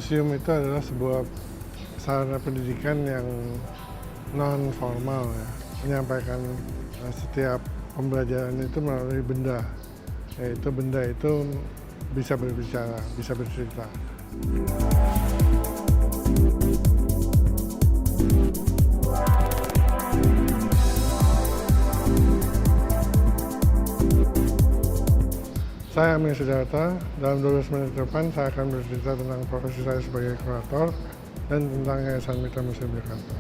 Museum itu adalah sebuah sarana pendidikan yang non formal ya, menyampaikan setiap pembelajaran itu melalui benda, yaitu benda itu bisa berbicara, bisa bercerita. Saya Amir Sidarta, dalam 12 menit ke depan saya akan bercerita tentang profesi saya sebagai kurator dan tentang Yayasan Mitra Museum Jakarta.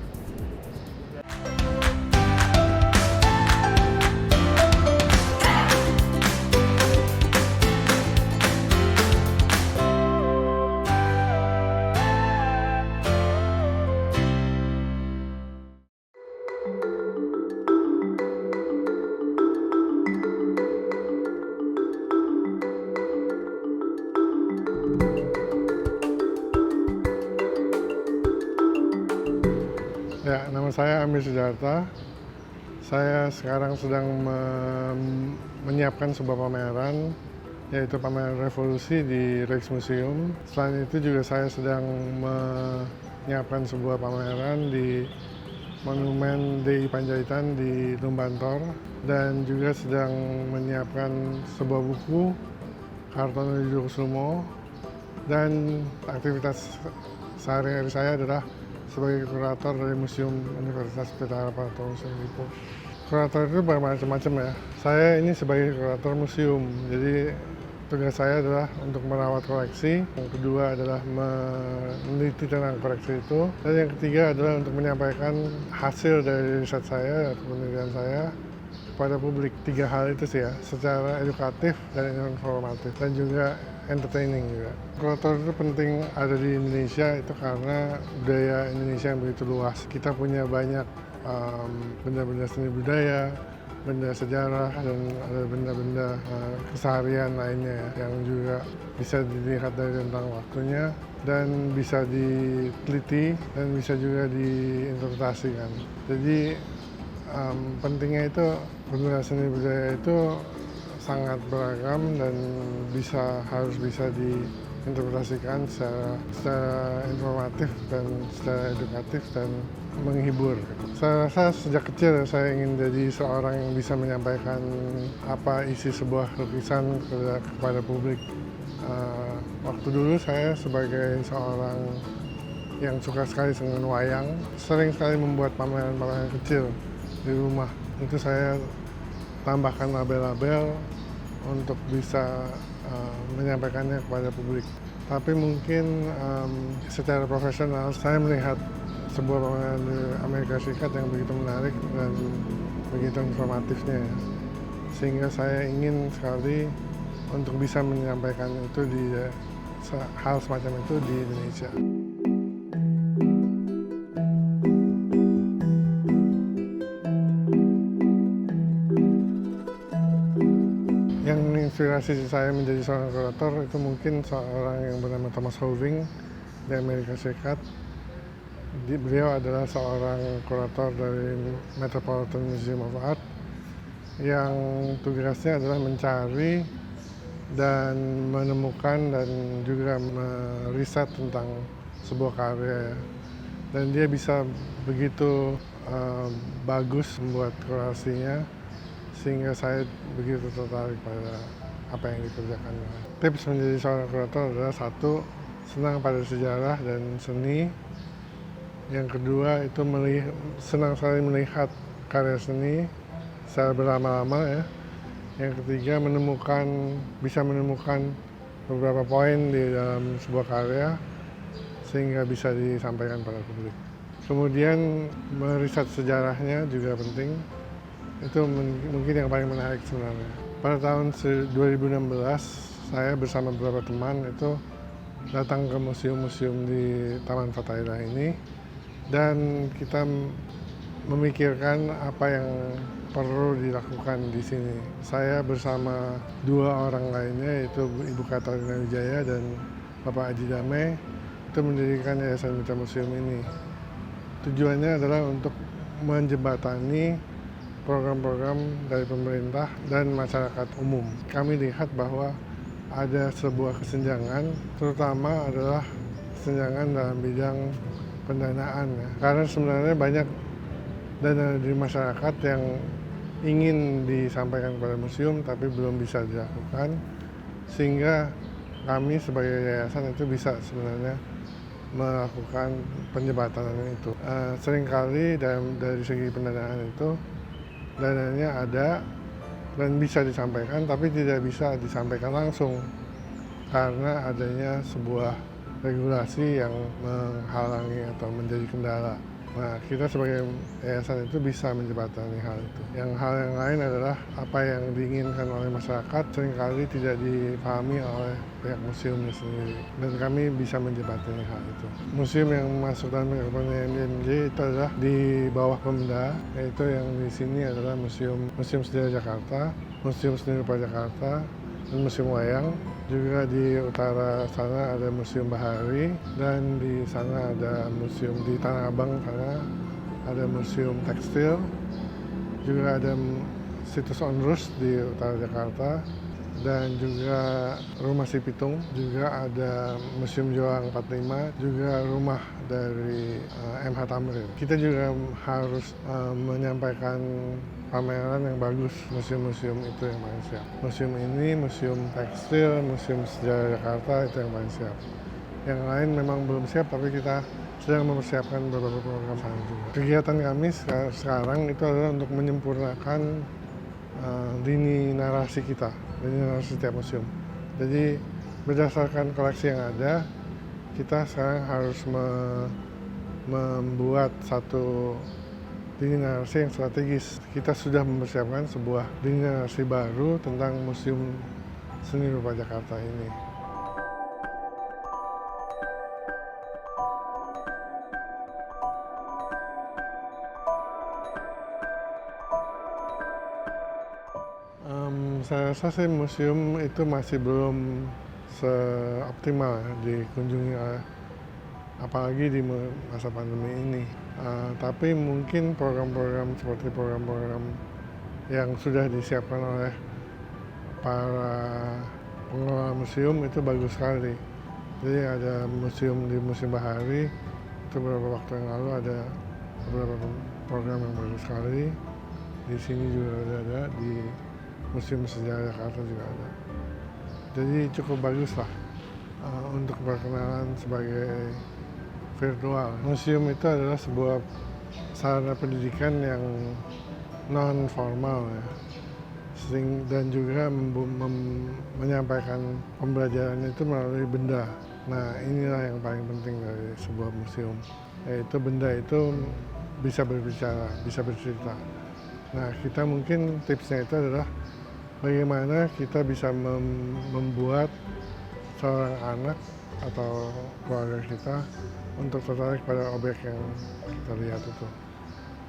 Ya, nama saya Amir Sidarta. Saya sekarang sedang menyiapkan sebuah pameran, yaitu pameran revolusi di Rijksmuseum. Selain itu juga saya sedang menyiapkan sebuah pameran di Monumen DI Panjaitan di Lumbantor, dan juga sedang menyiapkan sebuah buku Kartono Djuksromo, dan aktivitas sehari-hari saya adalah sebagai kurator dari Museum Universitas Pelita Harapan atau Museum Lipo. Kurator itu bermacam-macam ya. Saya ini sebagai kurator museum, jadi tugas saya adalah untuk merawat koleksi. Yang kedua adalah meneliti tentang koleksi itu. Dan yang ketiga adalah untuk menyampaikan hasil dari riset saya atau penelitian saya kepada publik. Tiga hal itu sih ya, secara edukatif dan informatif, dan juga entertaining juga. Kurator itu penting ada di Indonesia itu karena budaya Indonesia yang begitu luas. Kita punya banyak benda-benda seni budaya, benda sejarah, dan ada benda-benda keseharian lainnya ya, yang juga bisa dilihat dari rentang waktunya dan bisa diteliti dan bisa juga diinterpretasikan. Jadi pentingnya itu benda seni budaya itu sangat beragam dan harus bisa diinterpretasikan secara informatif dan secara edukatif dan menghibur. Saya rasa sejak kecil saya ingin jadi seorang yang bisa menyampaikan apa isi sebuah lukisan kepada publik. Waktu dulu saya sebagai seorang yang suka sekali dengan wayang, sering sekali membuat pameran-pameran kecil di rumah. Itu saya tambahkan label-label untuk bisa menyampaikannya kepada publik. Tapi mungkin secara profesional saya melihat sebuah pameran di Amerika Serikat yang begitu menarik dan begitu informatifnya ya. Sehingga saya ingin sekali untuk bisa menyampaikan itu hal semacam itu di Indonesia. Yang menginspirasi saya menjadi seorang kurator itu mungkin seorang yang bernama Thomas Hoving di Amerika Serikat. Beliau adalah seorang kurator dari Metropolitan Museum of Art yang tugasnya adalah mencari dan menemukan dan juga meriset tentang sebuah karya. Dan dia bisa begitu bagus membuat kurasinya, sehingga saya begitu tertarik pada apa yang dikerjakannya. Tips menjadi seorang kurator adalah satu, senang pada sejarah dan seni. Yang kedua itu senang sekali melihat karya seni secara berlama-lama ya. Yang ketiga bisa menemukan beberapa poin di dalam sebuah karya sehingga bisa disampaikan pada publik. Kemudian meriset sejarahnya juga penting. Itu mungkin yang paling menarik sebenarnya. Pada tahun 2016 saya bersama beberapa teman itu datang ke museum-museum di Taman Fatahillah ini, dan kita memikirkan apa yang perlu dilakukan di sini. Saya bersama dua orang lainnya, yaitu Ibu Katarina Wijaya dan Bapak Aji Dame, itu mendirikan Yayasan Mitra Museum ini. Tujuannya adalah untuk menjembatani program-program dari pemerintah dan masyarakat umum. Kami lihat bahwa ada sebuah kesenjangan, terutama adalah kesenjangan dalam bidang pendanaan ya. Karena sebenarnya banyak dana dari masyarakat yang ingin disampaikan kepada museum tapi belum bisa dilakukan, sehingga kami sebagai yayasan itu bisa sebenarnya melakukan penjembatanan itu. Seringkali dari segi pendanaan itu dananya ada dan bisa disampaikan, tapi tidak bisa disampaikan langsung karena adanya sebuah regulasi yang menghalangi atau menjadi kendala. Nah, kita sebagai yayasan itu bisa menjembatani hal itu. Hal yang lain adalah apa yang diinginkan oleh masyarakat seringkali tidak dipahami oleh pihak museumnya sendiri. Dan kami bisa menjembatani hal itu. Museum yang masuk dalam pengakuan MDMJ itu adalah di bawah Pemda, yaitu yang di sini adalah Museum Sejarah Jakarta, Museum Seni Rupa Jakarta, dan Museum Wayang. Juga di utara sana ada Museum Bahari, dan di sana ada museum di Tanah Abang sana ada Museum Tekstil, juga ada situs Onrus di utara Jakarta, dan juga Rumah Si Pitung, juga ada Museum Joang 45, juga rumah dari MH Tamrin. Kita juga harus menyampaikan pameran yang bagus, museum-museum itu yang paling siap. Museum ini, Museum Tekstil, Museum Sejarah Jakarta itu yang paling siap. Yang lain memang belum siap, tapi kita sedang mempersiapkan beberapa program sana juga. Kegiatan kami sekarang itu adalah untuk menyempurnakan lini narasi kita, lini narasi setiap museum. Jadi berdasarkan koleksi yang ada, kita sekarang harus membuat satu lini narasi yang strategis. Kita sudah mempersiapkan sebuah lini narasi baru tentang Museum Seni Rupa Jakarta ini. Saya rasa sih museum itu masih belum seoptimal dikunjungi apalagi di masa pandemi ini. Tapi mungkin program-program seperti program-program yang sudah disiapkan oleh para pengelola museum itu bagus sekali. Jadi ada museum di Museum Bahari, itu beberapa waktu yang lalu ada beberapa program yang bagus sekali. Di sini juga ada di Museum Sejarah Jakarta juga ada. Jadi cukup bagus lah untuk perkenalan sebagai virtual. Museum itu adalah sebuah sarana pendidikan yang non formal ya. Dan juga menyampaikan pembelajaran itu melalui benda. Nah, inilah yang paling penting dari sebuah museum, yaitu benda itu bisa berbicara, bisa bercerita. Nah, kita mungkin tipsnya itu adalah bagaimana kita bisa membuat seorang anak atau keluarga kita untuk tertarik pada objek yang kita lihat itu.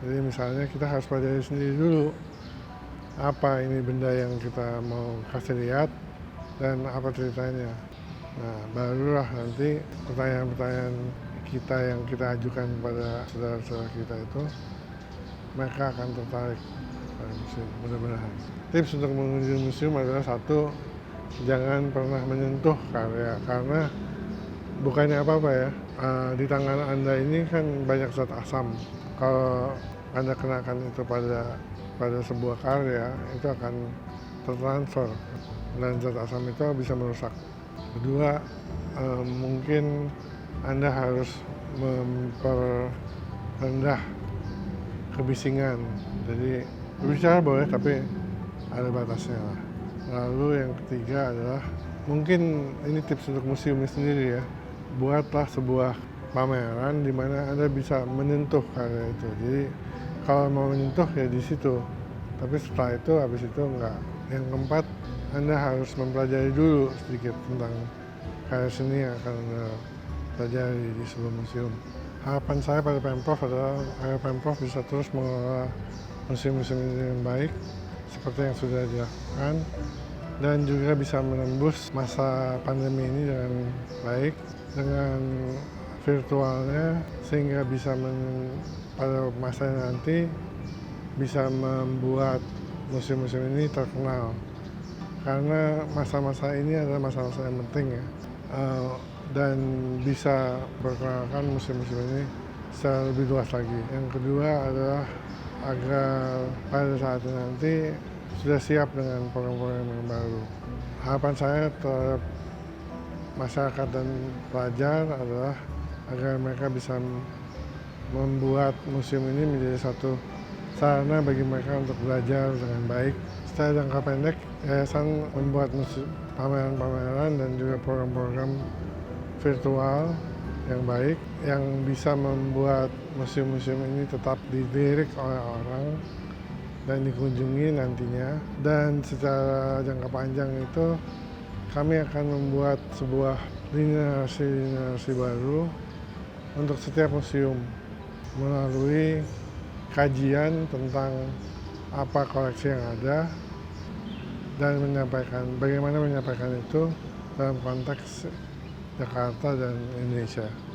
Jadi misalnya kita harus pelajari sendiri dulu apa ini benda yang kita mau kasih lihat dan apa ceritanya. Nah, barulah nanti pertanyaan-pertanyaan kita yang kita ajukan kepada saudara-saudara kita itu, mereka akan tertarik pada museum, mudah-mudahan. Tips untuk mengunjungi museum adalah satu, jangan pernah menyentuh karya, karena bukannya apa-apa ya, di tangan Anda ini kan banyak zat asam. Kalau Anda kenakan itu pada sebuah karya, itu akan tertransfer dan zat asam itu bisa merusak. Kedua, mungkin Anda harus memperrendah kebisingan. Jadi berbicara boleh, tapi ada batasnya lah. Lalu yang ketiga adalah, mungkin ini tips untuk museumnya sendiri ya, buatlah sebuah pameran di mana Anda bisa menyentuh karya itu. Jadi kalau mau menyentuh ya di situ, tapi setelah itu habis itu enggak. Yang keempat, Anda harus mempelajari dulu sedikit tentang karya seni yang akan Anda pelajari di sebuah museum. Harapan saya pada Pemprov adalah agar Pemprov bisa terus mengelola museum-museum ini dengan baik seperti yang sudah dilakukan, dan juga bisa menembus masa pandemi ini dengan baik dengan virtualnya, sehingga bisa pada masa nanti bisa membuat museum-museum ini terkenal. Karena masa-masa ini adalah masa-masa yang penting ya. dan bisa memperkenalkan museum-museum ini secara lebih luas lagi. Yang kedua adalah agar pada saat nanti sudah siap dengan program-program yang baru. Harapan saya terhadap masyarakat dan pelajar adalah agar mereka bisa membuat museum ini menjadi satu sarana bagi mereka untuk belajar dengan baik. Secara jangka pendek, yayasan membuat pameran-pameran dan juga program-program virtual yang baik yang bisa membuat museum-museum ini tetap dilirik oleh orang dan dikunjungi nantinya. Dan secara jangka panjang itu kami akan membuat sebuah linearsi baru untuk setiap museum melalui kajian tentang apa koleksi yang ada dan bagaimana menyampaikan itu dalam konteks Jakarta dan Indonesia.